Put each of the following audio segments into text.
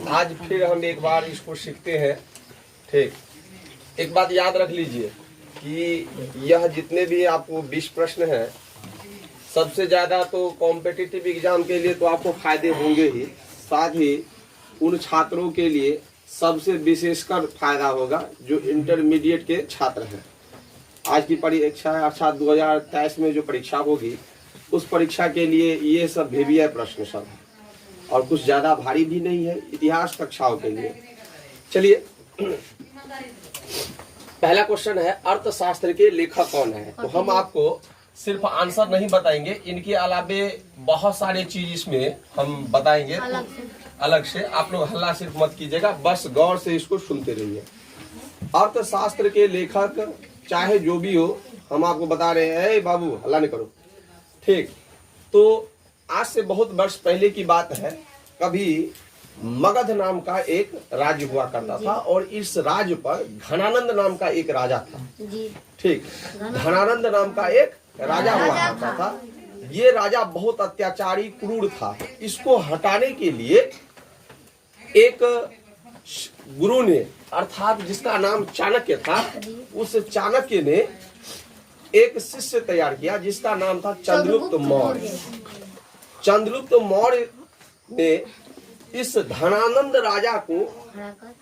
आज फिर हम एक बार इसको सीखते हैं। ठीक, एक बात याद रख लीजिए कि यह जितने भी आपको 20 प्रश्न हैं, सबसे ज्यादा तो कॉम्पिटिटिव एग्जाम के लिए तो आपको फायदे होंगे ही, साथ ही उन छात्रों के लिए सबसे विशेषकर फायदा होगा जो इंटरमीडिएट के छात्र हैं। आज की परीक्षा अर्थात 2023 में जो परीक्षा होगी, उस परीक्षा के लिए ये सब भेविया प्रश्न सब है और कुछ ज्यादा भारी भी नहीं है इतिहास कक्षाओं के लिए। चलिए, पहला क्वेश्चन है अर्थशास्त्र के लेखक कौन है। तो हम आपको सिर्फ आंसर नहीं बताएंगे, इनके अलावे बहुत सारे चीज इसमें हम बताएंगे अलग से। आप लोग हल्ला सिर्फ मत कीजिएगा, बस गौर से इसको सुनते रहिए। अर्थशास्त्र के लेखक चाहे जो भी हो, हम आपको बता रहे हैं। बाबू हल्ला नहीं करो, ठीक। तो आज से बहुत वर्ष पहले की बात है, कभी मगध नाम का एक राज्य हुआ करता था और इस राज्य पर घनानंद नाम का एक राजा था। ठीक, घनानंद नाम का एक राजा हुआ करता था। ये राजा बहुत अत्याचारी क्रूर था। इसको हटाने के लिए एक गुरु ने, अर्थात जिसका नाम चाणक्य था, उस चाणक्य ने एक शिष्य तैयार किया जिसका नाम था चंद्रगुप्त मौर्य। चंद्रगुप्त मौर्य ने इस धनानंद राजा को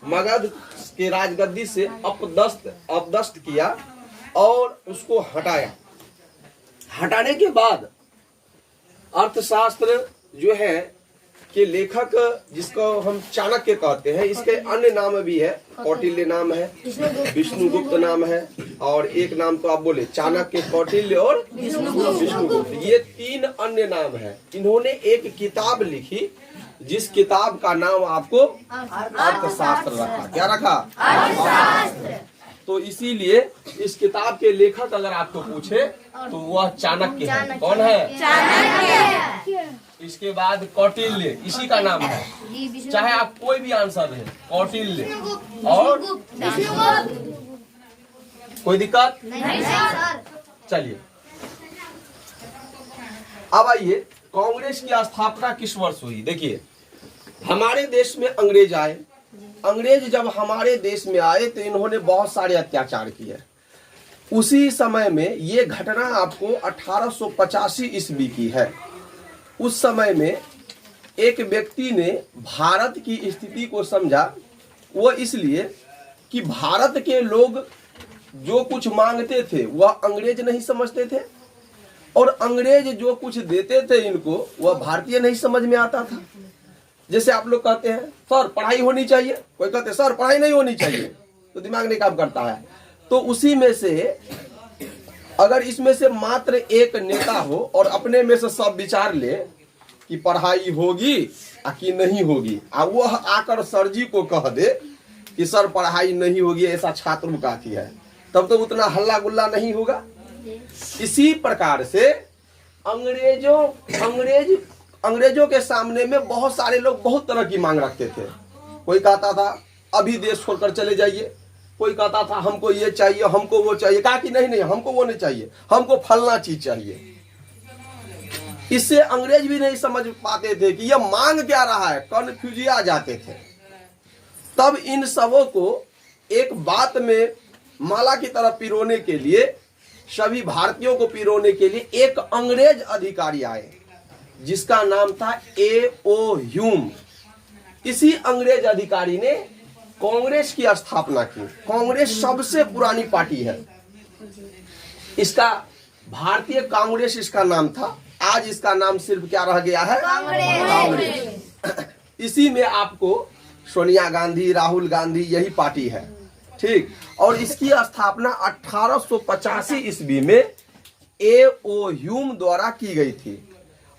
मगध के राजगद्दी से अपदस्थ किया और उसको हटाया। हटाने के बाद अर्थशास्त्र जो है के लेखक, जिसको हम चाणक्य कहते हैं, इसके अन्य नाम भी है। कौटिल्य नाम है, विष्णुगुप्त नाम है, और एक नाम तो आप बोले चाणक्य, कौटिल्य और विष्णुगुप्त, ये 3 अन्य नाम है। इन्होंने एक किताब लिखी जिस किताब का नाम आपको अर्थशास्त्र रखा। क्या रखा? अर्थशास्त्र। तो इसीलिए इस किताब के लेखक अगर आपको पूछे तो वह चाणक्य है। कौन है? चाणक्य। इसके बाद कौटिल्य, इसी का नाम है। चाहे आप कोई भी आंसर दें, कौटिल्य और कोई दिक्कत नहीं सर। चलिए, अब आइए, कांग्रेस की स्थापना किस वर्ष हुई? देखिए, हमारे देश में अंग्रेज आए। अंग्रेज जब हमारे देश में आए तो इन्होंने बहुत सारे अत्याचार किए। उसी समय में ये घटना आपको 1885 ईस्वी की है। उस समय में एक व्यक्ति ने भारत की स्थिति को समझा। वो इसलिए कि भारत के लोग जो कुछ मांगते थे वह अंग्रेज नहीं समझते थे, और अंग्रेज जो कुछ देते थे इनको वह भारतीय नहीं समझ में आता था। जैसे आप लोग कहते हैं सर पढ़ाई होनी चाहिए, कोई कहते हैं सर पढ़ाई नहीं होनी चाहिए, तो दिमाग नहीं काम करता है। तो उसी में से अगर इसमें से मात्र एक नेता हो और अपने में से सब विचार ले कि पढ़ाई होगी कि नहीं होगी, और वह आकर सर जी को कह दे कि सर पढ़ाई नहीं होगी, ऐसा छात्र का है, तब तो उतना हल्ला गुल्ला नहीं होगा। इसी प्रकार से अंग्रेजों के सामने में बहुत सारे लोग बहुत तरह की मांग रखते थे। कोई कहता था अभी देश छोड़कर चले जाइए, कोई कहता था हमको ये चाहिए, हमको वो चाहिए। कहा कि नहीं हमको वो नहीं चाहिए, हमको फलना चीज चाहिए। इससे अंग्रेज भी नहीं समझ पाते थे कि यह मांग क्या रहा है, कन्फ्यूजिया जाते थे। तब इन सबों को एक बात में माला की तरह पिरोने के लिए, सभी भारतीयों को पिरोने के लिए एक अंग्रेज अधिकारी आए जिसका नाम था A.O. ह्यूम। इसी अंग्रेज अधिकारी ने कांग्रेस की स्थापना की। कांग्रेस सबसे पुरानी पार्टी है। इसका भारतीय कांग्रेस इसका नाम था। आज इसका नाम सिर्फ क्या रह गया है? कांग्रेस। इसी में आपको सोनिया गांधी, राहुल गांधी, यही पार्टी है। ठीक, और इसकी स्थापना 1885 ईस्वी में A.O. ह्यूम द्वारा की गई थी।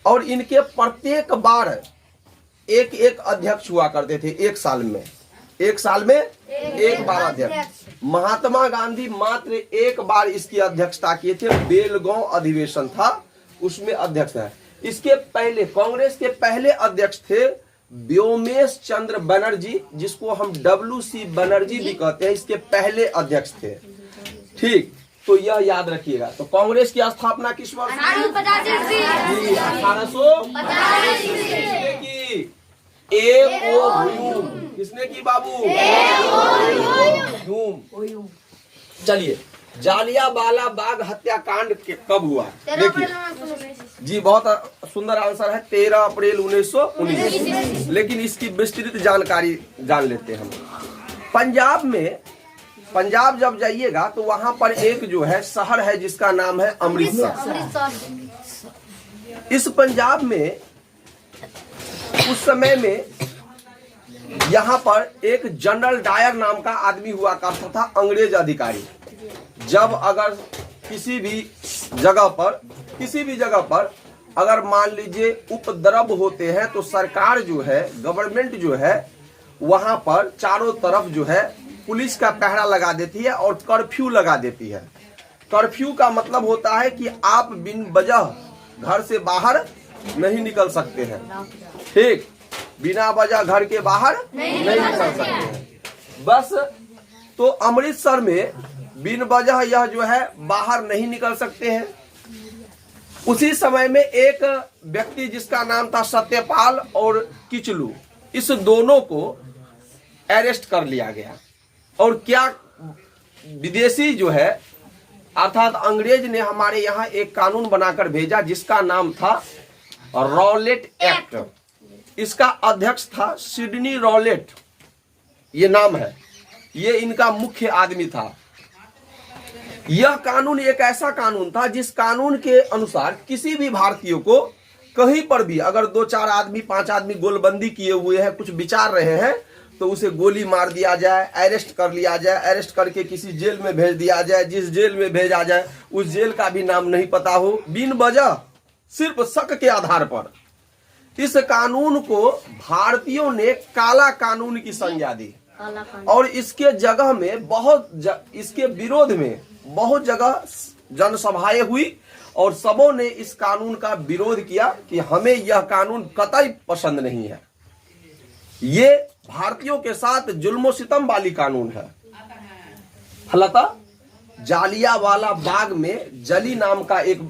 और इनके प्रत्येक बार एक अध्यक्ष हुआ करते थे। एक साल में एक बार अध्यक्ष। महात्मा गांधी मात्र एक बार इसकी अध्यक्षता किए थे। बेलगांव अधिवेशन था, उसमें अध्यक्ष है। इसके पहले कांग्रेस के पहले अध्यक्ष थे व्योमेश चंद्र बनर्जी, जिसको हम WC बनर्जी भी कहते हैं। इसके पहले अध्यक्ष थे। ठीक, तो यह याद रखिएगा। तो कांग्रेस की स्थापना किस वर्ष? 1885 की। A.O. ह्यूम किसने की बाबू? ह्यूम। चलिए, जालियांवाला बाग हत्याकांड कब हुआ? देखिए जी, बहुत सुंदर आंसर है, 13 अप्रैल 1919। लेकिन इसकी विस्तृत जानकारी जान लेते हैं हम। पंजाब जब जाइएगा तो वहां पर एक जो है शहर है जिसका नाम है अमृतसर। इस पंजाब में उस समय में यहाँ पर एक जनरल डायर नाम का आदमी हुआ करता था, अंग्रेज अधिकारी। जब अगर किसी भी जगह पर अगर मान लीजिए उपद्रव होते हैं तो सरकार जो है, गवर्नमेंट जो है, वहां पर चारों तरफ जो है पुलिस का पहरा लगा देती है और कर्फ्यू लगा देती है। कर्फ्यू का मतलब होता है कि आप बिन वजह घर से बाहर नहीं निकल सकते हैं। ठीक, बिना वजह घर के बाहर नहीं निकल सकते हैं। बस तो अमृतसर में बिन वजह यह जो है बाहर नहीं निकल सकते हैं। उसी समय में एक व्यक्ति जिसका नाम था सत्यपाल और किचलू, इस दोनों को अरेस्ट कर लिया गया। और क्या विदेशी जो है अर्थात अंग्रेज ने हमारे यहाँ एक कानून बनाकर भेजा जिसका नाम था रॉलेट एक्ट। इसका अध्यक्ष था सिडनी रॉलेट, ये नाम है, ये इनका मुख्य आदमी था। यह कानून एक ऐसा कानून था जिस कानून के अनुसार किसी भी भारतीय को कहीं पर भी अगर 2-4 आदमी 5 आदमी गोलबंदी किए हुए हैं, कुछ विचार रहे हैं, तो उसे गोली मार दिया जाए, अरेस्ट कर लिया जाए, अरेस्ट करके किसी जेल में भेज दिया जाए। जिस जेल में भेजा जाए उस जेल का भी नाम नहीं पता हो, बिन वजह सिर्फ शक के आधार पर। इस कानून को भारतीयों ने काला कानून की संज्ञा दी और इसके जगह में इसके विरोध में बहुत जगह जनसभाएं हुई और सबों ने इस कानून का विरोध किया कि हमें यह कानून कतई पसंद नहीं है। ये भारतीयों के साथ जुल्म सितम वाली कानून है। फलतः जालियांवाला बाग में जली नाम का एक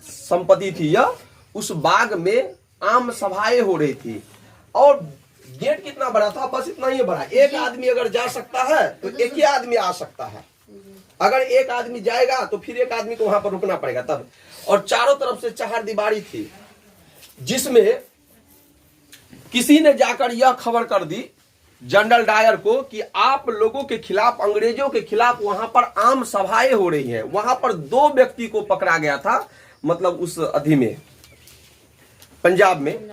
संपत्ति थी, यह उस बाग में आम सभाएं हो रही थी और गेट कितना बड़ा था, बस इतना ही बड़ा। एक आदमी अगर जा सकता है तो एक ही आदमी आ सकता है। अगर एक आदमी जाएगा तो फिर एक आदमी को वहां पर रुकना पड़ेगा तब। और चारों तरफ से चहारदीवारी थी जिसमें किसी ने जाकर यह खबर कर दी जनरल डायर को कि आप लोगों के खिलाफ, अंग्रेजों के खिलाफ वहां पर आम सभाएं हो रही हैं। वहां पर 2 व्यक्ति को पकड़ा गया था, मतलब उस अवधि में पंजाब में,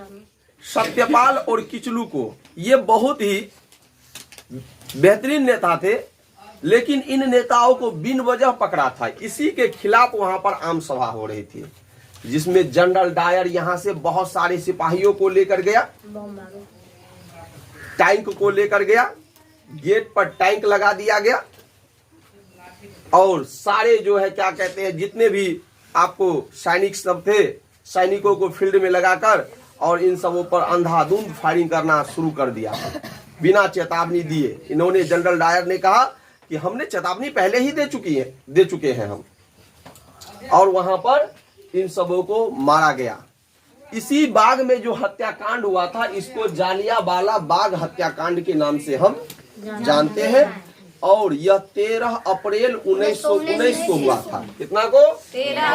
सत्यपाल और किचलू को। ये बहुत ही बेहतरीन नेता थे, लेकिन इन नेताओं को बिन वजह पकड़ा था। इसी के खिलाफ वहां पर आम सभा हो रही थी जिसमें जनरल डायर यहां से बहुत सारे सिपाहियों को लेकर गया, टैंक को लेकर गया, गेट पर टैंक लगा दिया गया और सारे जो है क्या कहते हैं जितने भी आपको सैनिक सब थे, सैनिकों को फील्ड में लगाकर और इन सबों पर अंधाधुंध फायरिंग करना शुरू कर दिया बिना चेतावनी दिए। इन्होंने, जनरल डायर ने कहा कि हमने चेतावनी पहले ही दे चुके हैं हम, और वहां पर इन सबों को मारा गया। इसी बाग में जो हत्याकांड हुआ था इसको जालियांवाला बाग हत्याकांड के नाम से हम जानते हैं और यह 13 अप्रैल 1919 को हुआ था। कितना को? 13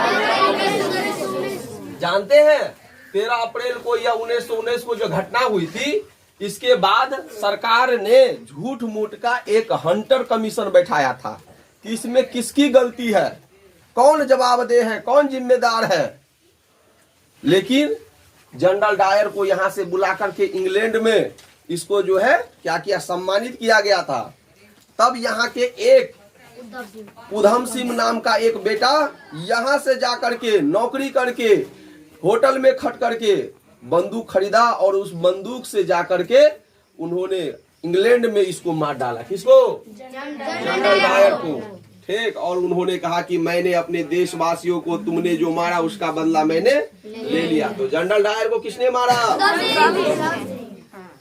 जानते हैं 13 अप्रैल को या 1919 को जो घटना हुई थी, इसके बाद सरकार ने झूठ मूठ का एक हंटर कमीशन बैठाया था कि इसमें किसकी गलती है, कौन जवाबदेह है, कौन जिम्मेदार है। लेकिन जनरल डायर को यहां से बुला करके इंग्लैंड में इसको जो है क्या किया, सम्मानित किया गया था। तब यहाँ के एक उधम सिंह नाम का एक बेटा यहां से जाकर के नौकरी करके होटल में खट करके बंदूक खरीदा और उस बंदूक से जाकर के उन्होंने इंग्लैंड में इसको मार डाला। किसको? जनरल डायर को। ठीक, और उन्होंने कहा कि मैंने अपने देशवासियों को तुमने जो मारा उसका बदला मैंने ले लिया। तो जनरल डायर को किसने मारा?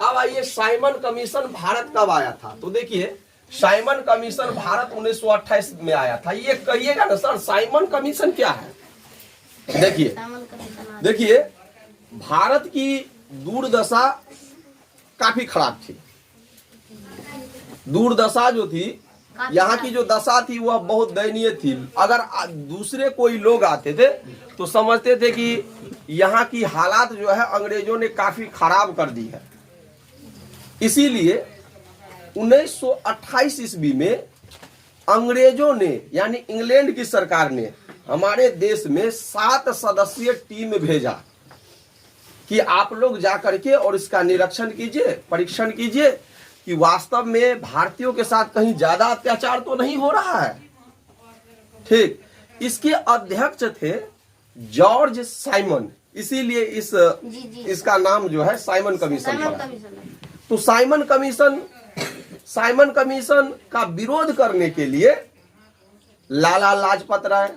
अब आइए, साइमन कमीशन भारत कब आया था? तो देखिए, साइमन कमीशन भारत 1928 में आया था। ये कहिएगा ना सर, साइमन कमीशन क्या है? देखिए भारत की दुर्दशा काफी खराब थी। दुर्दशा जो थी, यहाँ की जो दशा थी वह बहुत दयनीय थी। अगर दूसरे कोई लोग आते थे तो समझते थे कि यहाँ की हालात जो है अंग्रेजों ने काफी खराब कर दी है। इसीलिए 1928 ईस्वी में अंग्रेजों ने यानी इंग्लैंड की सरकार ने हमारे देश में 7 सदस्यीय टीम भेजा कि आप लोग जाकर के और इसका निरीक्षण कीजिए, परीक्षण कीजिए कि वास्तव में भारतीयों के साथ कहीं ज्यादा अत्याचार तो नहीं हो रहा है। ठीक, इसके अध्यक्ष थे जॉर्ज साइमन, इसीलिए इसका नाम जो है साइमन कमीशन पड़ा। तो साइमन कमीशन का विरोध करने के लिए लाला लाजपत राय,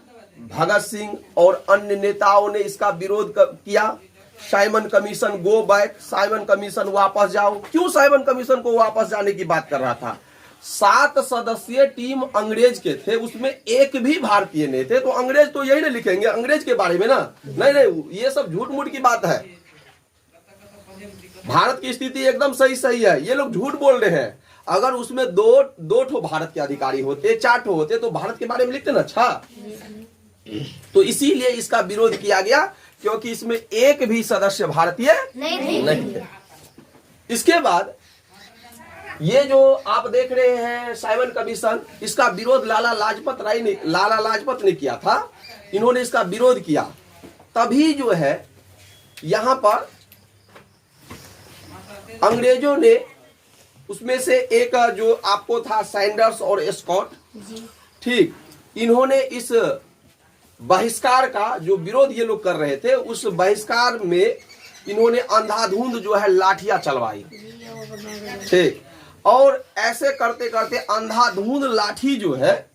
भगत सिंह और अन्य नेताओं ने इसका विरोध किया। Simon commission go back, Simon commission वापस जाओ। क्यों साइमन कमीशन को वापस जाने की बात कर रहा था? 7 सदस्यीय टीम अंग्रेज के थे, उसमें एक भी भारतीय नहीं थे। तो अंग्रेज तो यही ना लिखेंगे अंग्रेज के बारे में ना, नहीं, ये सब झूठ मूठ की बात है। भारत की स्थिति एकदम सही है, ये लोग झूठ बोल रहे हैं। अगर उसमें दो ठो भारत के अधिकारी होते, 4 ठो होते तो भारत के बारे में लिखते ना। अच्छा, तो इसीलिए इसका विरोध किया गया क्योंकि इसमें एक भी सदस्य भारतीय नहीं थे। इसके बाद ये जो आप देख रहे हैं साइमन कमीशन, इसका विरोध लाला लाजपत ने किया था। इन्होंने इसका विरोध किया, तभी जो है यहां पर अंग्रेजों ने उसमें से एक जो आपको था सैंडर्स और स्कॉट, ठीक, इन्होंने इस बहिष्कार का जो विरोध ये लोग कर रहे थे, उस बहिष्कार में इन्होंने अंधाधुंध जो है लाठियां चलवाई। ठीक, और ऐसे करते करते अंधाधुंध लाठी जो है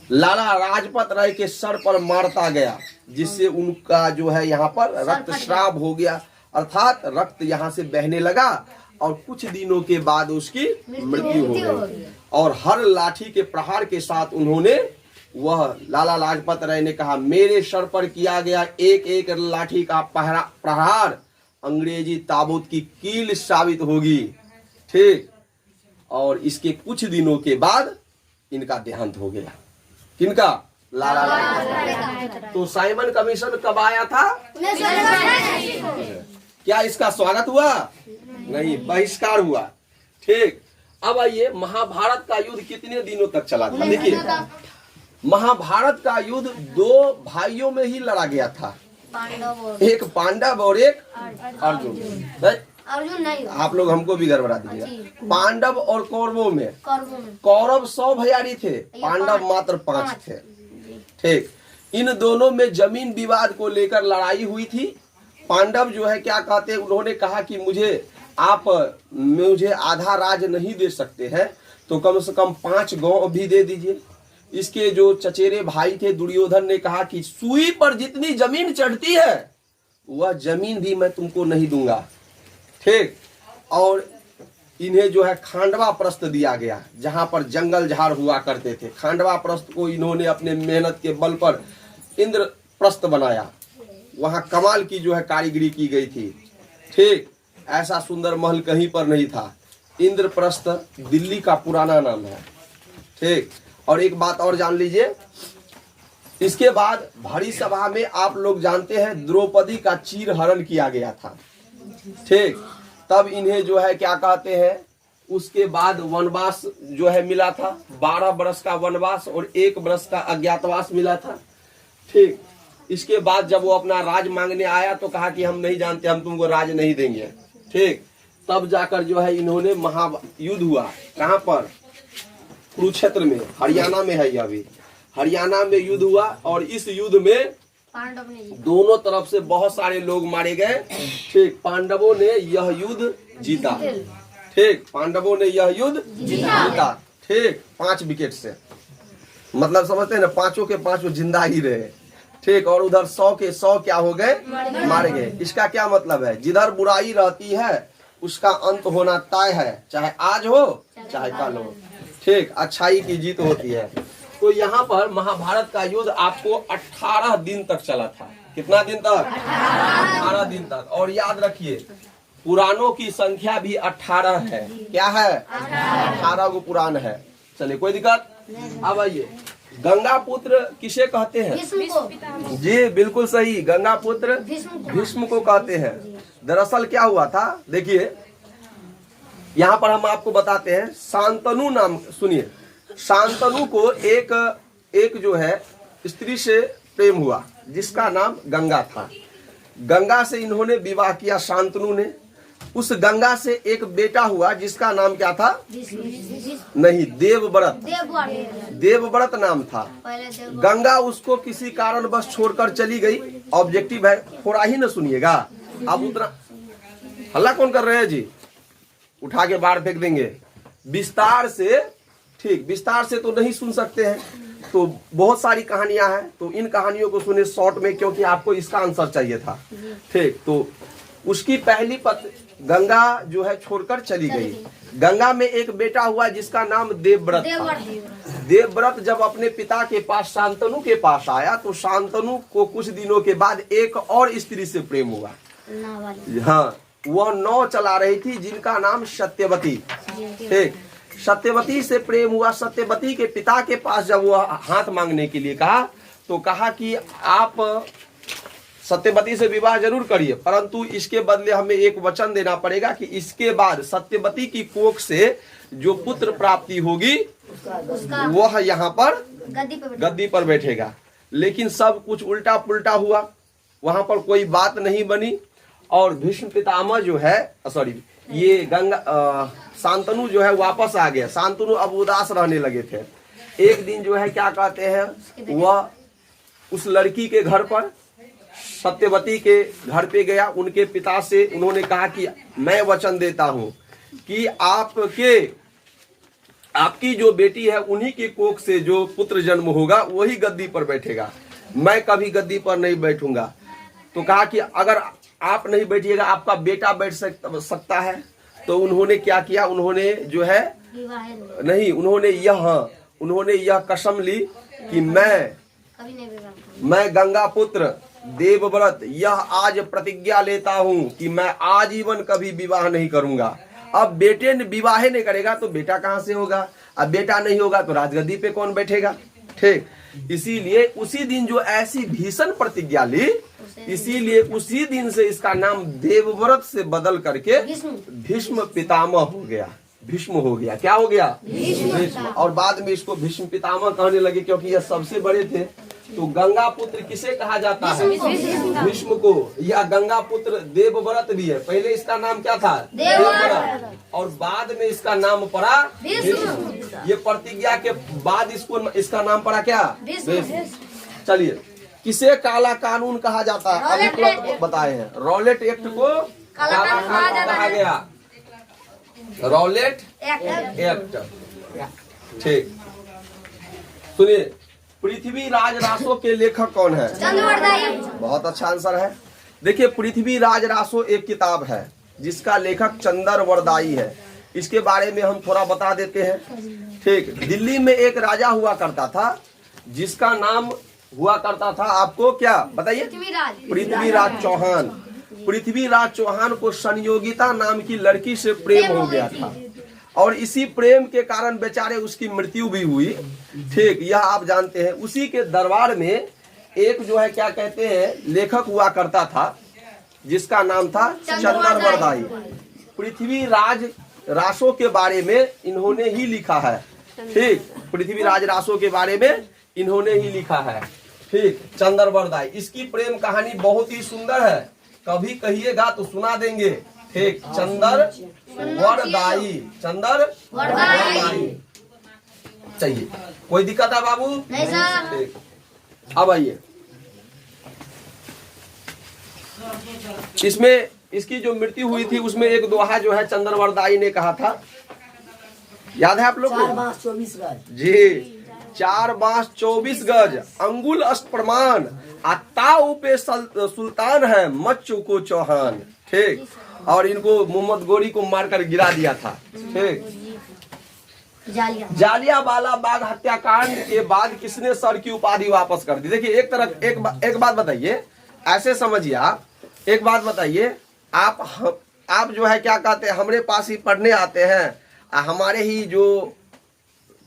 लाला लाजपत राय के सर पर मारता गया, जिससे उनका जो है यहाँ पर रक्तस्राव हो गया, अर्थात रक्त यहाँ से बहने लगा और कुछ दिनों के बाद उसकी मृत्यु हो गई। और हर लाठी के प्रहार के साथ उन्होंने, वह लाला लाजपत राय ने कहा, मेरे सर पर किया गया एक एक लाठी का प्रहार अंग्रेजी ताबूत की कील साबित होगी। ठीक, और इसके कुछ दिनों के बाद इनका देहांत हो गया। किनका? लाला लाजपत। तो साइमन कमीशन कब आया था? क्या इसका स्वागत हुआ? नहीं, बहिष्कार हुआ। ठीक, अब आइए महाभारत का युद्ध कितने दिनों तक चला था? देखिए, महाभारत का युद्ध 2 भाइयों में ही लड़ा गया था, एक पांडव और एक अर्जुन। नहीं, आप लोग हमको भी गड़बड़ा दीजिएगा। पांडव और कौरवों में कौरव 100 भैयारी थे, पांडव मात्र 5 थे। ठीक, इन दोनों में जमीन विवाद को लेकर लड़ाई हुई थी। पांडव जो है क्या कहते, उन्होंने कहा कि मुझे आधा राज नहीं दे सकते हैं, तो कम से कम 5 गांव भी दे दीजिए। इसके जो चचेरे भाई थे दुर्योधन ने कहा कि सुई पर जितनी जमीन चढ़ती है वह जमीन भी मैं तुमको नहीं दूंगा। ठीक, और इन्हें जो है खांडवा प्रस्थ दिया गया, जहां पर जंगल झाड़ हुआ करते थे। खांडवा प्रस्थ को इन्होंने अपने मेहनत के बल पर इंद्रप्रस्थ बनाया, वहां कमाल की जो है कारीगरी की गई थी। ठीक, ऐसा सुंदर महल कहीं पर नहीं था। इंद्रप्रस्थ दिल्ली का पुराना नाम है। ठीक, और एक बात और जान लीजिए, इसके बाद भरी सभा में आप लोग जानते हैं द्रौपदी का चीर हरण किया गया था। ठीक, तब इन्हें जो है क्या कहते हैं, उसके बाद वनवास जो है मिला था, 12 वर्ष का वनवास और 1 वर्ष का अज्ञातवास मिला था। ठीक, इसके बाद जब वो अपना राज मांगने आया तो कहा कि हम नहीं जानते, हम तुमको राज नहीं देंगे। ठीक, तब जाकर जो है इन्होंने महायुद्ध हुआ। कहाँ पर? कुरुक्षेत्र में, हरियाणा में है। अभी हरियाणा में युद्ध हुआ और इस युद्ध में दोनों तरफ से बहुत सारे लोग मारे गए। ठीक, पांडवों ने यह युद्ध जीता। ठीक, पांडवों ने यह युद्ध जीता। ठीक, 5 विकेट से, मतलब समझते हैं ना, 5 के 5 जिंदा ही रहे। ठीक, और उधर 100 के 100 क्या हो गए? मारे गए। इसका क्या मतलब है? जिधर बुराई रहती है उसका अंत होना तय है, चाहे आज हो चाहे कल हो। ठीक, अच्छाई की जीत होती है। तो यहाँ पर महाभारत का युद्ध आपको 18 दिन तक चला था। कितना दिन तक? 18 दिन तक। और याद रखिए, पुराणों की संख्या भी 18 है। क्या है? 18 को पुराण है। चलिए, कोई दिक्कत? अब आइए, गंगा पुत्र किसे कहते हैं? जी बिल्कुल सही, गंगा पुत्र भीष्म को कहते हैं। दरअसल क्या हुआ था, देखिए यहाँ पर हम आपको बताते हैं। शांतनु नाम, सुनिए, शांतनु को एक जो है स्त्री से प्रेम हुआ जिसका नाम गंगा था। गंगा से इन्होंने विवाह किया, शांतनु ने। उस गंगा से एक बेटा हुआ जिसका नाम क्या था? नहीं, देवव्रत। देवव्रत नाम था। गंगा उसको किसी कारणवश छोड़कर चली गई। ऑब्जेक्टिव है, थोड़ा ही ना सुनिएगा। अब उतना हल्ला कौन कर रहे हैं जी? उठा के बाहर फेंक देंगे। विस्तार से, ठीक, विस्तार से तो नहीं सुन सकते हैं, तो बहुत सारी कहानियां हैं, तो इन कहानियों को सुने शॉर्ट में, क्योंकि आपको इसका आंसर चाहिए था। ठीक, तो उसकी पहली पत्नी गंगा जो है छोड़कर चली गई। गंगा में एक बेटा हुआ जिसका नाम देवव्रत था। देवव्रत जब अपने पिता के पास, शांतनु के पास आया, तो शांतनु को कुछ दिनों के बाद एक और स्त्री से प्रेम हुआ। हाँ, वह नाव चला रही थी जिनका नाम सत्यवती। ठीक, सत्यवती से प्रेम हुआ। सत्यवती के पिता के पास जब वह हाथ मांगने के लिए कहा, तो कहा कि आप सत्यवती से विवाह जरूर करिए, परंतु इसके बदले हमें एक वचन देना पड़ेगा कि इसके बाद सत्यवती की कोख से जो पुत्र प्राप्ति होगी वह यहाँ पर गद्दी पर बैठेगा। लेकिन सब कुछ उल्टा पुल्टा हुआ, वहां पर कोई बात नहीं बनी। और भीष्म पितामह जो है, सॉरी, ये शांतनु जो है वापस आ गया। शांतनु अब उदास रहने लगे थे। एक दिन जो है क्या कहते हैं, वह उस लड़की के घर पर, सत्यवती के घर पे गया। उनके पिता से उन्होंने कहा कि मैं वचन देता हूं कि आपकी जो बेटी है उन्हीं के कोख से जो पुत्र जन्म होगा वही गद्दी पर बैठेगा, मैं कभी गद्दी पर नहीं बैठूंगा। तो कहा कि अगर आप नहीं बैठिएगा आपका बेटा बैठ सकता है। तो उन्होंने क्या किया, उन्होंने जो है नहीं, उन्होंने यह कसम ली कि मैं गंगा पुत्र देवव्रत यह आज प्रतिज्ञा लेता हूं कि मैं आजीवन कभी विवाह नहीं करूंगा। अब बेटे ने विवाह नहीं करेगा तो बेटा कहां से होगा? अब बेटा नहीं होगा तो राजगद्दी पे कौन बैठेगा? ठीक, इसीलिए उसी दिन जो ऐसी भीषण प्रतिज्ञा ली, इसीलिए उसी दिन से इसका नाम देवव्रत से बदल करके भीष्म पितामह हो गया। भीष्म हो गया, क्या हो गया? भीष्म। और बाद में इसको भीष्म पितामह कहने लगे क्योंकि यह सबसे बड़े थे। तो गंगा पुत्र किसे कहा जाता है? भीष्म को। यह गंगा पुत्र देवव्रत भी है। पहले इसका नाम क्या था? देवव्रत, और बाद में इसका नाम पड़ा भीष्म। ये प्रतिज्ञा के बाद इसका नाम पड़ा क्या? भीष्म। चलिए, किसे काला कानून कहा जाता है? अभी तुरंत बताए हैं। रॉलेट एक्ट को काला कानून कहा गया। Rowlatt act. ठीक, सुनिए, पृथ्वीराज रासो के लेखक कौन है? चंद्रवरदाई। बहुत अच्छा आंसर है। देखिए, पृथ्वीराज रासो एक किताब है जिसका लेखक चंद्रवरदाई है। इसके बारे में हम थोड़ा बता देते हैं। ठीक, दिल्ली में एक राजा हुआ करता था जिसका नाम हुआ करता था, आपको क्या बताइए? पृथ्वीराज चौहान। पृथ्वीराज चौहान को संयोगिता नाम की लड़की से प्रेम हो गया था, और इसी प्रेम के कारण बेचारे उसकी मृत्यु भी हुई। ठीक, यह आप जानते हैं। उसी के दरबार में एक जो है क्या कहते हैं लेखक हुआ करता था जिसका नाम था चंद्रवरदाई। पृथ्वीराज रासो के बारे में इन्होंने ही लिखा है। ठीक, पृथ्वीराज रासो के बारे में इन्होंने ही लिखा है। ठीक, चंद्रवरदाई। इसकी प्रेम कहानी बहुत ही सुंदर है, कभी कहिएगा तो सुना देंगे। ठीक, चंद्रवरदाई। चंद्रवरदाई चाहिए। कोई दिक्कत है बाबू? नहीं सर। ठीक, अब आइए, इसमें इसकी जो मृत्यु हुई थी उसमें एक दोहा जो है चंद्रवरदाई ने कहा था, याद है आप लोग को? 4 बांस 24 गज। जी, 4 बांस 24 गज, अंगुल अष्ट प्रमाण, ताऊ पे सुल्तान है, मच्चू को चौहान। ठीक, और इनको मोहम्मद गोरी को मारकर गिरा दिया था। ठीक, जालियांवाला बाग हत्याकांड के बाद किसने सर की उपाधि वापस कर दी? देखिए, एक बात बताइए, ऐसे समझिए आप, एक बात बताइए, आप आप जो है क्या कहते हैं, हमारे पास ही पढ़ने आते हैं, हमारे ही जो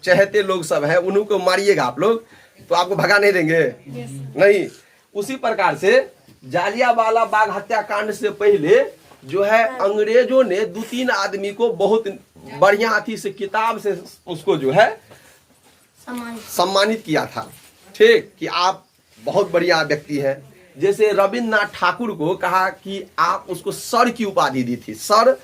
चहेते लोग सब हैं उन्हीं को मारिएगा आप लोग तो आपको भगा नहीं देंगे। नहीं, उसी प्रकार से जालियांवाला बाग हत्याकांड से पहले जो है अंग्रेजों ने 2-3 आदमी को बहुत बढ़िया अथी से किताब से उसको जो है सम्मानित किया था। ठीक, कि आप बहुत बढ़िया व्यक्ति हैं। जैसे रविन्द्रनाथ ठाकुर को कहा कि आप उसको सर की उपाधि दी थी। सर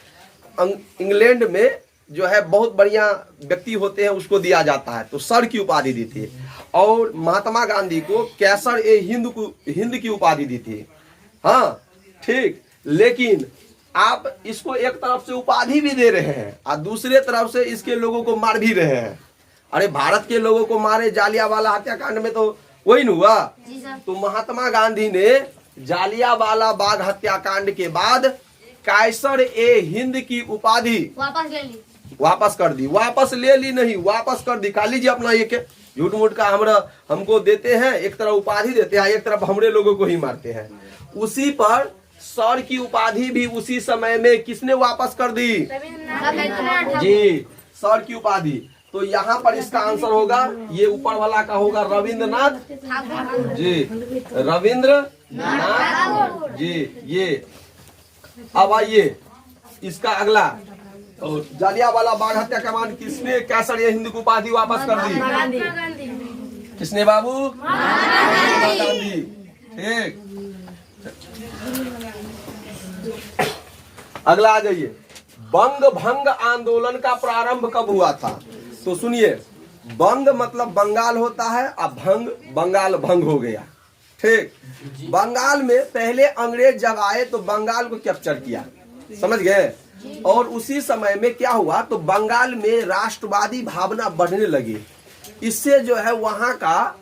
इंग्लैंड में जो है बहुत बढ़िया व्यक्ति होते हैं उसको दिया जाता है, तो सर की उपाधि दी थी। और महात्मा गांधी को कैसर ए हिंद की उपाधि दी थी। हाँ ठीक, लेकिन आप इसको एक तरफ से उपाधि भी दे रहे हैं और दूसरे तरफ से इसके लोगों को मार भी रहे हैं। अरे भारत के लोगों को मारे जालियांवाला हत्याकांड में तो वही न हुआ। तो महात्मा गांधी ने जालियांवाला बाग हत्याकांड के बाद कैसर ए हिंद की उपाधि वापस कर दी। वापस ले ली नहीं, वापस कर दी। खा लीजिए अपना एक झूठ मूठ का हमको देते हैं, एक तरफ उपाधि देते हैं, एक तरफ हमरे लोगों को ही मारते हैं। उसी पर सर की उपाधि भी उसी समय में किसने वापस कर दी? जी, सर की उपाधि। तो यहाँ पर इसका आंसर होगा, ये ऊपर वाला का होगा रविंद्रनाथ जी, रविंद्रनाथ जी। ये अब आइए इसका अगला, और जालियांवाला बाग हत्याकांड किसने कैसर ए हिंद की उपाधि वापस कर दी? किसने बाबू? महात्मा गांधी। ठीक, अगला आ जाइए। बंग भंग आंदोलन का प्रारंभ कब हुआ था? तो सुनिए, बंग मतलब बंगाल होता है, अब भंग बंगाल भंग हो गया। ठीक, बंगाल में पहले अंग्रेज जब आए तो बंगाल को कैप्चर किया, समझ गए। और उसी समय में क्या हुआ, तो बंगाल में राष्ट्रवादी भावना बढ़ने लगी। इससे जो है वहां का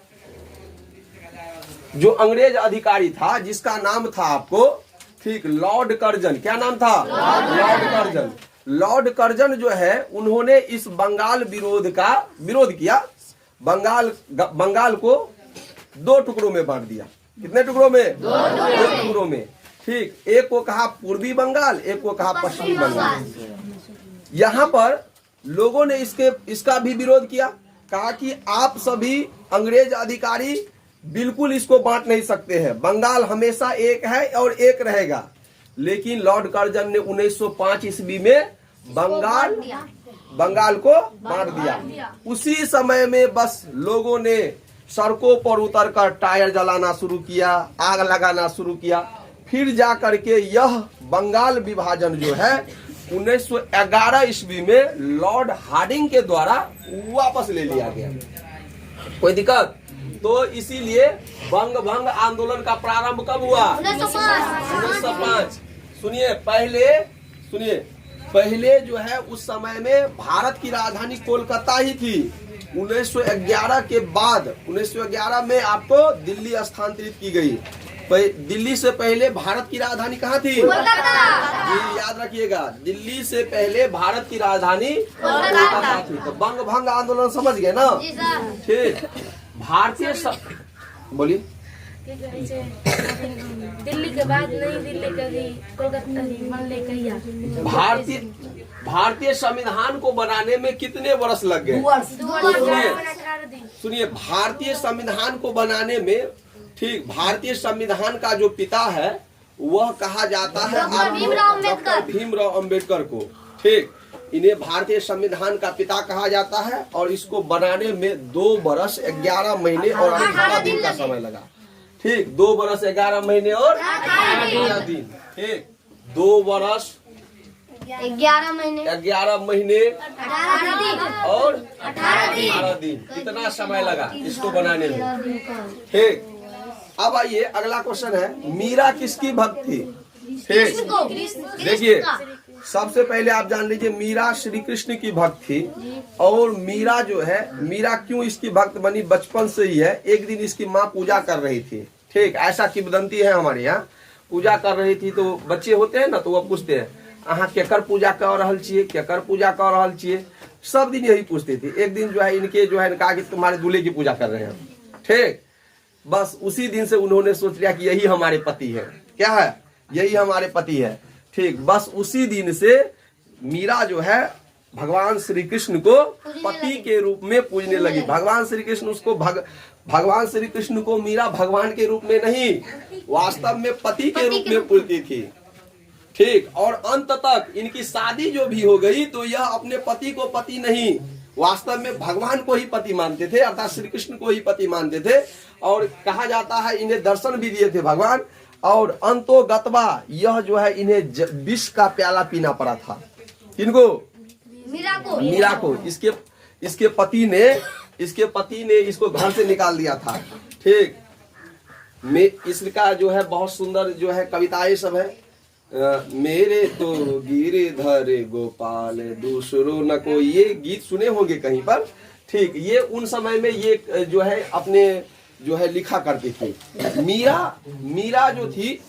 जो अंग्रेज अधिकारी था जिसका नाम था आपको, ठीक, लॉर्ड कर्जन। क्या नाम था? Lord Curzon. लॉर्ड कर्जन जो है उन्होंने इस बंगाल विरोध किया। बंगाल को 2 टुकड़ों में बांट दिया। कितने टुकड़ों में? 2 टुकड़ों में। ठीक, एक को कहा पूर्वी बंगाल, एक को कहा पश्चिमी बंगाल। यहाँ पर लोगों ने इसका भी विरोध किया, कहा कि आप सभी अंग्रेज अधिकारी बिल्कुल इसको बांट नहीं सकते हैं, बंगाल हमेशा एक है और एक रहेगा। लेकिन लॉर्ड कर्जन ने 1905 ईस्वी में बंगाल को बांट दिया। उसी समय में बस लोगों ने सड़कों पर उतरकर टायर जलाना शुरू किया, आग लगाना शुरू किया। फिर जा करके यह बंगाल विभाजन जो है 1911 ईस्वी में लॉर्ड हार्डिंग के द्वारा वापस ले लिया गया। कोई दिक्कत? तो इसीलिए बंग भंग आंदोलन का प्रारंभ कब हुआ? 1905। सुनिए, पहले जो है उस समय में भारत की राजधानी कोलकाता ही थी। 1911 के बाद 1911 में आपको दिल्ली स्थानांतरित की गई। दिल्ली से पहले भारत की राजधानी कहाँ थी? जी, याद रखिएगा, दिल्ली से पहले भारत की राजधानी कोलकाता थी। तो बंग भंग आंदोलन समझ गए ना? ठीक, भारतीय बोलिए। दिल्ली के बाद नई दिल्ली कही, कोलकाता भारतीय संविधान को बनाने में कितने वर्ष लग गए? सुनिए, भारतीय संविधान को बनाने में, ठीक, भारतीय संविधान का जो पिता है वह कहा जाता है डॉक्टर भीमराव अंबेडकर को। ठीक, इन्हें भारतीय संविधान का पिता कहा जाता है और इसको बनाने में 2 वर्ष 11 महीने और 18 दिन का समय लगा। ठीक, 2 वर्ष 11 महीने और 18 दिन। ठीक, 2 वर्ष 11 महीने और 18 दिन, इतना समय लगा इसको बनाने में। ठीक, अब आइए अगला क्वेश्चन है, मीरा किसकी भक्त थी? ठीक, देखिए, सबसे पहले आप जान लीजिए मीरा श्री कृष्ण की भक्त थी। और मीरा जो है, मीरा क्यों इसकी भक्त बनी? बचपन से ही है। एक दिन इसकी माँ पूजा कर रही थी। ठीक, ऐसा किंवदंती है हमारे यहाँ। पूजा कर रही थी तो बच्चे होते हैं ना, तो वो पूछते हैं अहाँ केकर पूजा कर रहल छिए, केकर पूजा कर रहल छिए। सब दिन यही पूछती थी। एक दिन जो है इनके जो है कहा कि तुम्हारे दूल्हे की पूजा कर रहे हैं। ठीक, बस उसी दिन से उन्होंने सोच लिया कि यही हमारे पति है। क्या है? यही हमारे पति है। ठीक, बस उसी दिन से मीरा जो है भगवान श्री कृष्ण को पति के रूप में पूजने लगी। भगवान श्री कृष्ण उसको भगवान श्री कृष्ण को मीरा भगवान के रूप में नहीं, वास्तव में पति के रूप में पूजती थी। ठीक, और अंत तक इनकी शादी जो भी हो गई तो यह अपने पति को पति नहीं, वास्तव में भगवान को ही पति मानते थे, अर्थात श्री कृष्ण को ही पति मानते थे। और कहा जाता है इन्हें दर्शन भी दिए थे भगवान। और अंतो गतवा यह जो है इन्हें विष का प्याला पीना पड़ा था। किनको? मीरा को। इसके पति ने इसको घर से निकाल दिया था। ठीक, इसका जो है बहुत सुंदर जो है कविताएं सब है। मेरे तो गिरधर गोपाल दूसरो न को, ये गीत सुने होंगे कहीं पर। ठीक, ये उन समय में ये जो है अपने जो है लिखा करती थी। मीरा जो थी,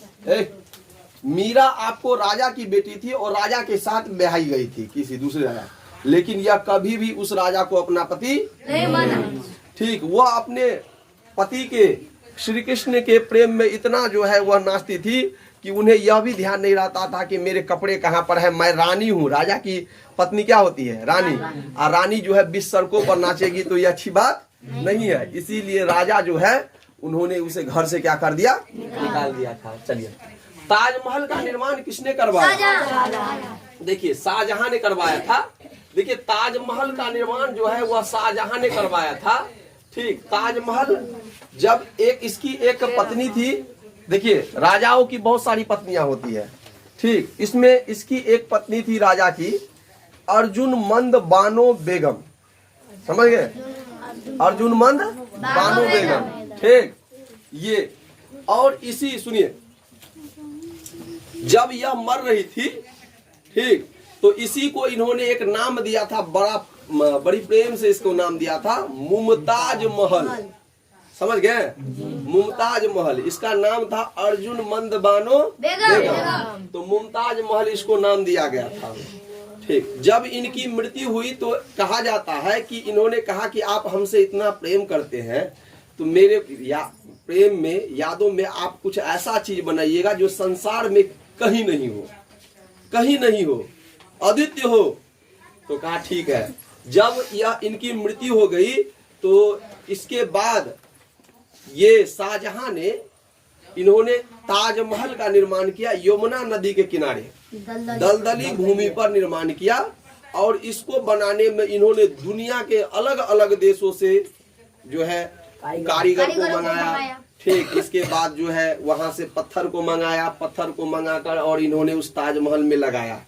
मीरा आपको राजा की बेटी थी और राजा के साथ ब्याही गई थी किसी दूसरे राजा, लेकिन यह कभी भी उस राजा को अपना पति नहीं माना। ठीक, वह अपने पति के श्री कृष्ण के प्रेम में इतना जो है वह नाचती थी कि उन्हें यह भी ध्यान नहीं रहता था कि मेरे कपड़े कहाँ पर है, मैं रानी हूँ। राजा की पत्नी क्या होती है? रानी। और रानी जो है 20 सड़कों पर नाचेगी तो यह अच्छी बात नहीं है। इसीलिए राजा जो है उन्होंने उसे घर से क्या कर दिया? निकाल दिया था। चलिए, ताजमहल का निर्माण किसने करवाया? देखिए, शाहजहां ने करवाया था। देखिए, ताजमहल का निर्माण जो है वह शाहजहां ने करवाया था। ठीक, ताजमहल जब इसकी एक पत्नी थी। देखिए, राजाओं की बहुत सारी पत्नियां होती है। ठीक, इसमें इसकी एक पत्नी थी राजा की, अर्जुन मंद बानो बेगम। समझ गए? अर्जुन मंद बानो बेगम। ठीक, ये और इसी सुनिए, जब यह मर रही थी, ठीक, तो इसी को इन्होंने एक नाम दिया था, बड़ी प्रेम से इसको नाम दिया था मुमताज महल। समझ गए? मुमताज महल, इसका नाम था अर्जुन मंद बानो बेगम। तो मुमताज महल इसको नाम दिया गया था। ठीक, जब इनकी मृत्यु हुई तो कहा जाता है कि इन्होंने कहा कि आप हमसे इतना प्रेम करते हैं तो मेरे प्रेम में, यादों में आप कुछ ऐसा चीज बनाइएगा जो संसार में कहीं नहीं हो, कहीं नहीं हो, अद्वितीय हो। तो कहा ठीक है। जब यह इनकी मृत्यु हो गई तो इसके बाद ये शाहजहां ने इन्होंने ताजमहल का निर्माण किया, यमुना नदी के किनारे दलदली भूमि पर निर्माण किया। और इसको बनाने में इन्होंने दुनिया के अलग अलग देशों से जो है कारीगर को मंगाया। ठीक, इसके बाद जो है वहां से पत्थर को मंगाकर और इन्होंने उस ताजमहल में लगाया।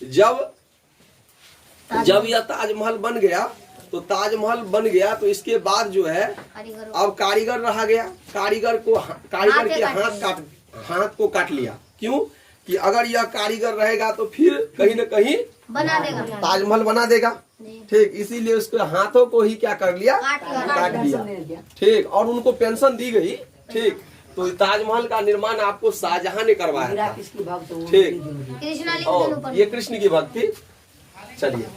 जब यह ताजमहल बन गया तो इसके बाद जो है अब कारीगर रहा गया। कारीगर के हाथ को काट लिया। क्यों? कि अगर यह कारीगर रहेगा तो फिर कहीं न कहीं बना देगा, ताजमहल बना देगा। ठीक, इसीलिए उसके हाथों को ही क्या कर लिया? काट दिया। ठीक, और उनको पेंशन दी गई। ठीक, तो ताजमहल का निर्माण आपको शाहजहां ने करवाया था। ठीक, और ये कृष्ण की भक्ति। चलिए,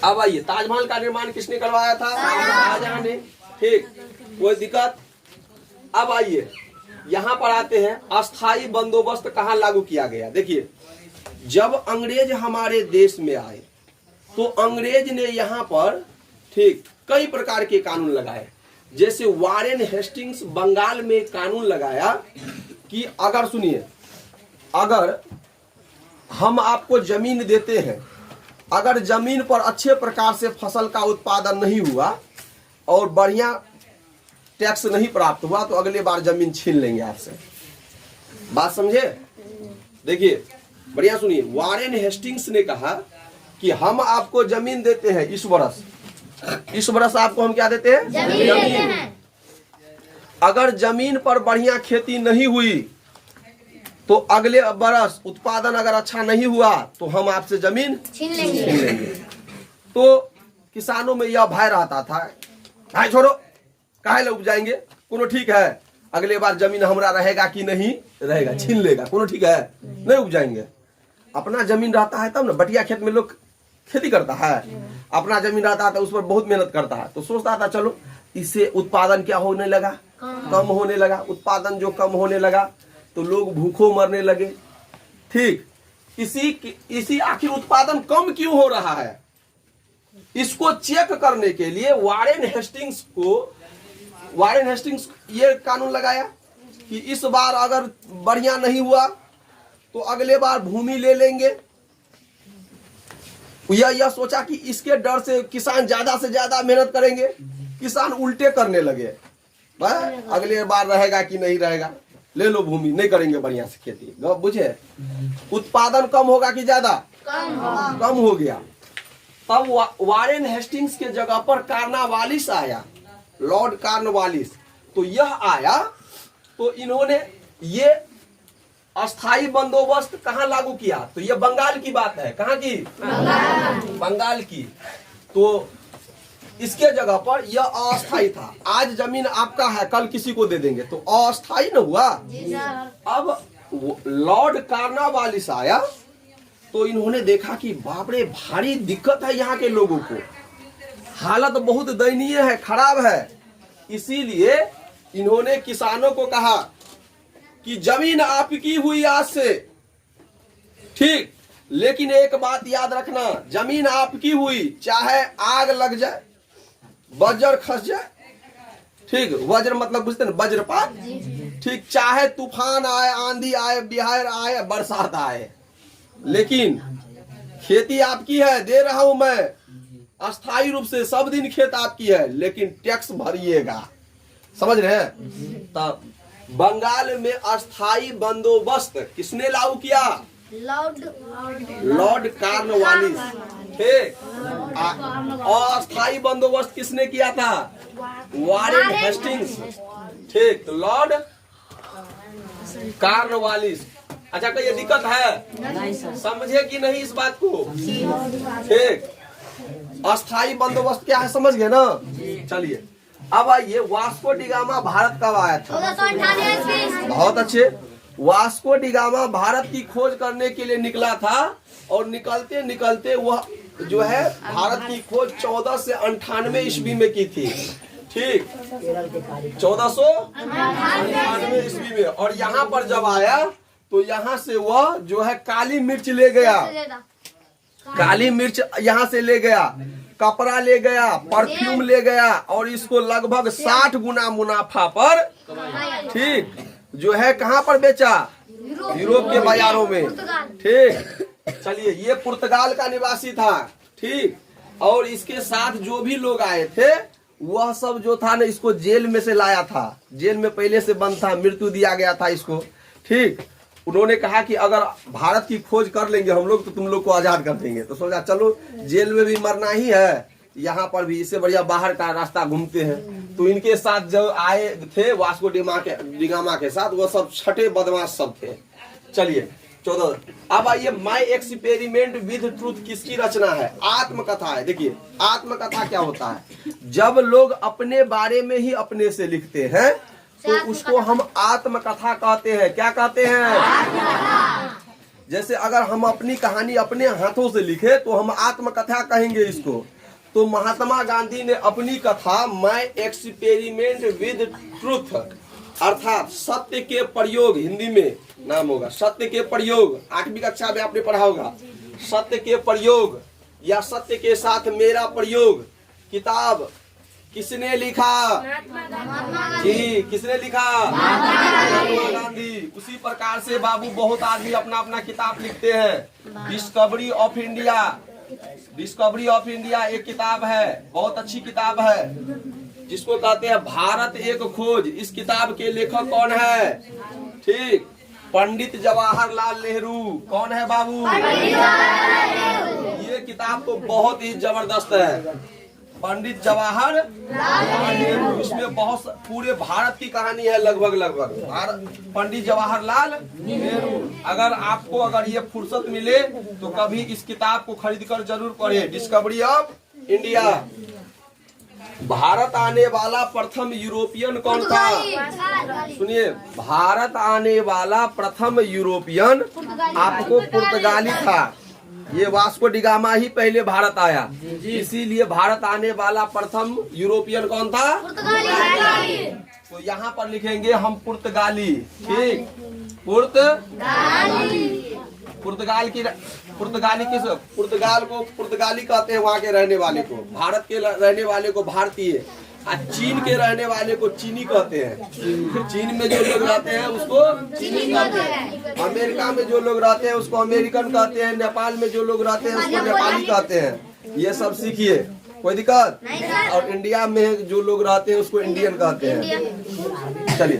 अब आइए, ताजमहल का निर्माण किसने करवाया था? शाहजहां ने। ठीक, कोई दिक्कत? अब आइए, यहाँ पर आते हैं, अस्थाई बंदोबस्त कहाँ लागू किया गया। देखिए, जब अंग्रेज हमारे देश में आए तो अंग्रेज ने यहाँ पर ठीक कई प्रकार के कानून लगाए। जैसे वारेन हेस्टिंग्स बंगाल में कानून लगाया कि अगर सुनिए, अगर हम आपको जमीन देते हैं, अगर जमीन पर अच्छे प्रकार से फसल का उत्पादन नहीं हुआ और बढ़िया टैक्स नहीं प्राप्त हुआ तो अगले बार जमीन छीन लेंगे आपसे। बात समझे? देखिए, बढ़िया सुनिए, वारेन हेस्टिंग्स ने कहा कि हम आपको जमीन देते हैं इस वर्ष आपको हम क्या देते हैं? जमीन। अगर जमीन पर बढ़िया खेती नहीं हुई तो अगले बरस उत्पादन अगर अच्छा नहीं हुआ तो हम आपसे जमीन छीन लेंगे। तो किसानों में यह भय रहता था, भाई छोड़ो, काहे ले उपजाएंगे, कोनो ठीक है, अगले बार जमीन हमारा रहेगा कि नहीं रहेगा, छीन लेगा, कोनो ठीक है, नहीं उपजाएंगे। अपना जमीन रहता है तब ना, बटिया खेत में लोग खेती करता है, अपना जमीन रहता है तो उस पर बहुत मेहनत करता है, तो सोचता था चलो इससे उत्पादन क्या होने लगा, कम होने लगा। उत्पादन जो कम होने लगा तो लोग भूखों मरने लगे। ठीक, इसी आखिर उत्पादन कम क्यों हो रहा है, इसको चेक करने के लिए वारेन हेस्टिंग्स ये कानून लगाया कि इस बार अगर बढ़िया नहीं हुआ तो अगले बार भूमि ले लेंगे। यह सोचा कि इसके डर से किसान ज्यादा से ज्यादा मेहनत करेंगे, किसान उल्टे करने लगे, अगले बार रहेगा कि नहीं रहेगा, ले लो भूमि, नहीं करेंगे बढ़िया से खेती। बुझे, उत्पादन कम होगा कि ज्यादा, कम हो गया। तब वारेन हेस्टिंग्स के जगह पर कार्नवालिस आया, लॉर्ड कार्नवालिस। तो यह आया तो इन्होंने ये अस्थाई बंदोबस्त कहाँ लागू किया, तो ये बंगाल की बात है। कहाँ की, बंगाल की। तो इसके जगह पर यह अस्थाई था। आज जमीन आपका है, कल किसी को दे देंगे, तो अस्थाई न हुआ। अब लॉर्ड कार्नवालिस आया तो इन्होंने देखा कि बाप रे भारी दिक्कत है यहाँ के लोगों को, हालत बहुत दयनीय है, खराब है। इसीलिए इन्होंने किसानों को कहा कि जमीन आपकी हुई आज से, ठीक, लेकिन एक बात याद रखना, जमीन आपकी हुई, चाहे आग लग जाए, वज्र खस जाए, ठीक, वज्र मतलब बुझते ना, वज्रपात, ठीक, चाहे तूफान आए, आंधी आए, बिहार आए, बरसात आए, लेकिन खेती आपकी है, दे रहा हूं मैं अस्थाई रूप से, सब दिन खेत आपकी है, लेकिन टैक्स भरिएगा। समझ रहे हैं। तब बंगाल में अस्थाई बंदोबस्त किसने लागू किया, लॉर्ड कार्नवालिस, ठीक। अस्थाई बंदोबस्त किसने किया था, वारेन हेस्टिंग्स, ठीक, तो लॉर्ड कार्नवालिस। अच्छा, कोई ये दिक्कत है, समझे कि नहीं इस बात को, ठीक। अस्थाई बंदोबस्त क्या है, समझ गए ना। चलिए अब आइए, वास्को डिगामा भारत कब आया था, बहुत अच्छे। वास्को डिगामा भारत की खोज करने के लिए निकला था, और निकलते निकलते वह जो है भारत की खोज 1498 ईस्वी में की थी, ठीक, 1498 ईस्वी में। और यहाँ पर जब आया तो यहाँ से वह जो है काली मिर्च ले गया, काली मिर्च यहाँ से ले गया, कपड़ा ले गया, परफ्यूम ले गया, और इसको लगभग 60 गुना मुनाफा पर, ठीक, जो है कहाँ पर बेचा, यूरोप के बाजारों में, ठीक। चलिए, ये पुर्तगाल का निवासी था, ठीक। और इसके साथ जो भी लोग आए थे वह सब जो था ना, इसको जेल में से लाया था, जेल में पहले से बंद था, मृत्यु दिया गया था इसको, ठीक। उन्होंने कहा कि अगर भारत की खोज कर लेंगे हम लोग तो तुम लोग को आजाद कर देंगे। तो सोचा चलो जेल में भी मरना ही है, यहाँ पर भी इससे बढ़िया बाहर का रास्ता घूमते हैं। तो इनके साथ जो आए थे वास्को डिगामा के साथ, वो सब छठे बदमाश सब थे। चलिए 14। अब आइए, माई एक्सपेरिमेंट विद ट्रूथ किसकी रचना है, आत्मकथा है। देखिए आत्मकथा क्या होता है, जब लोग अपने बारे में ही अपने से लिखते हैं तो उसको हम आत्मकथा कहते हैं। क्या कहते हैं, जैसे अगर हम अपनी कहानी अपने हाथों से लिखे तो हम आत्मकथा कहेंगे इसको। तो महात्मा गांधी ने अपनी कथा माई एक्सपेरिमेंट विद ट्रूथ, अर्थात सत्य के प्रयोग, हिंदी में नाम होगा सत्य के प्रयोग, 8वीं कक्षा में आपने पढ़ा होगा, सत्य के प्रयोग या सत्य के साथ मेरा प्रयोग, किताब किसने लिखा, जी किसने लिखा, महात्मा गांधी। उसी प्रकार से बाबू बहुत आदमी अपना अपना किताब लिखते हैं। Discovery of India, discovery of India एक किताब है, बहुत अच्छी किताब है, जिसको कहते हैं भारत एक खोज। इस किताब के लेखक कौन है, ठीक, पंडित जवाहरलाल नेहरू। कौन है बाबू, ये किताब तो बहुत ही जबरदस्त है, पंडित जवाहरलाल नेहरू। इसमें बहुत पूरे भारत की कहानी है, लगभग पंडित जवाहरलाल नेहरू। अगर आपको अगर ये फुर्सत मिले तो कभी इस किताब को खरीद कर जरूर पढ़ें, डिस्कवरी ऑफ इंडिया। भारत आने वाला प्रथम यूरोपियन कौन था, सुनिए, भारत आने वाला प्रथम यूरोपियन आपको पुर्तगाली था। ये वास्को डिगामा ही पहले भारत आया, इसीलिए भारत आने वाला प्रथम यूरोपियन कौन था, पुर्तगाली। तो यहाँ पर लिखेंगे हम पुर्तगाली, ठीक, पुर्तगाली। पुर्तगाल को पुर्तगाली कहते हैं, वहाँ के रहने वाले को। भारत के रहने वाले को भारतीय, चीन के रहने वाले को चीनी कहते हैं। चीन में जो लोग रहते हैं उसको चीनी कहते हैं। अमेरिका में जो लोग रहते हैं उसको अमेरिकन कहते हैं। नेपाल में जो लोग रहते हैं उसको नेपाली कहते हैं। ये सब सीखिए, कोई दिक्कत। और इंडिया में जो लोग रहते हैं उसको इंडियन कहते हैं। चलिए।